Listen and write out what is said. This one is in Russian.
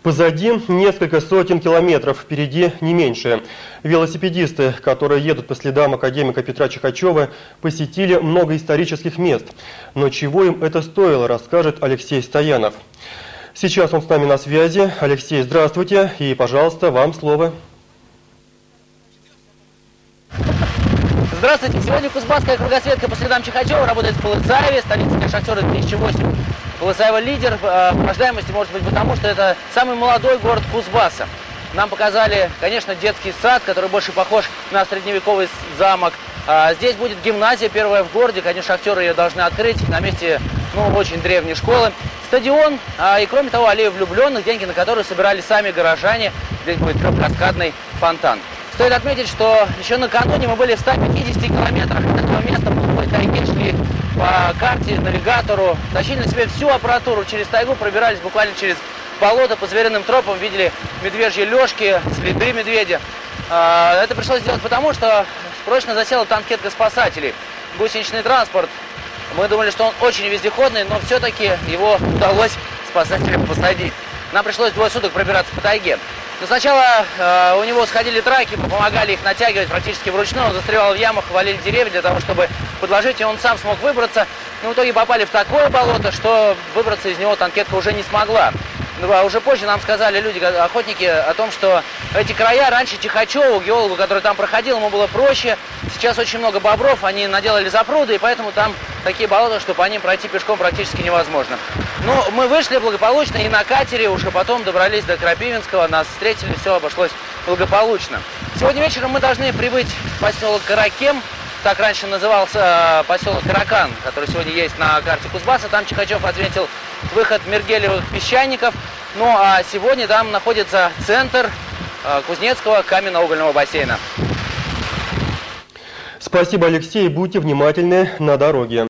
Позади несколько сотен километров, впереди не меньше. Велосипедисты, которые едут по следам академика Петра Чихачева, посетили много исторических мест. Но чего им это стоило, расскажет Алексей Стоянов. Сейчас он с нами на связи. Алексей, здравствуйте, и, пожалуйста, вам слово. Здравствуйте. Сегодня Кузбасская кругосветка по следам Чихачева работает в Полысаеве, столице шахтера 2008. Полысаево лидер по рождаемости, может быть, потому что это самый молодой город Кузбасса. Нам показали, конечно, детский сад, который больше похож на средневековый замок. Здесь будет гимназия, первая в городе. Конечно, шахтеры ее должны открыть на месте очень древней школы. Стадион и, кроме того, аллея влюбленных, деньги на которые собирали сами горожане. Здесь будет трехкаскадный фонтан. Стоит отметить, что еще накануне мы были в 150 километрах от этого места, по тайге шли по карте, навигатору, тащили на себе всю аппаратуру через тайгу, пробирались буквально через болото по звериным тропам, видели медвежьи лёжки, следы медведя. Это пришлось сделать потому, что прочно засела танкетка спасателей, гусеничный транспорт. Мы думали, что он очень вездеходный, но все-таки его удалось спасателям посадить. Нам пришлось 2 суток пробираться по тайге. Но сначала у него сходили траки, мы помогали их натягивать практически вручную. Он застревал в ямах, валили деревья для того, чтобы подложить, и он сам смог выбраться. Но в итоге попали в такое болото, что выбраться из него танкетка уже не смогла. А уже позже нам сказали люди, охотники, о том, что эти края раньше Чихачеву, геологу, который там проходил, ему было проще. Сейчас очень много бобров, они наделали запруды, и поэтому там такие болота, что по ним пройти пешком практически невозможно. Но мы вышли благополучно и на катере, уже потом добрались до Крапивинского, нас встретили, все обошлось благополучно. Сегодня вечером мы должны прибыть в поселок Каракем. Так раньше назывался поселок Каракан, который сегодня есть на карте Кузбасса. Там Чихачев отметил выход мергелевых песчаников. Ну а сегодня там находится центр Кузнецкого каменно-угольного бассейна. Спасибо, Алексей. Будьте внимательны на дороге.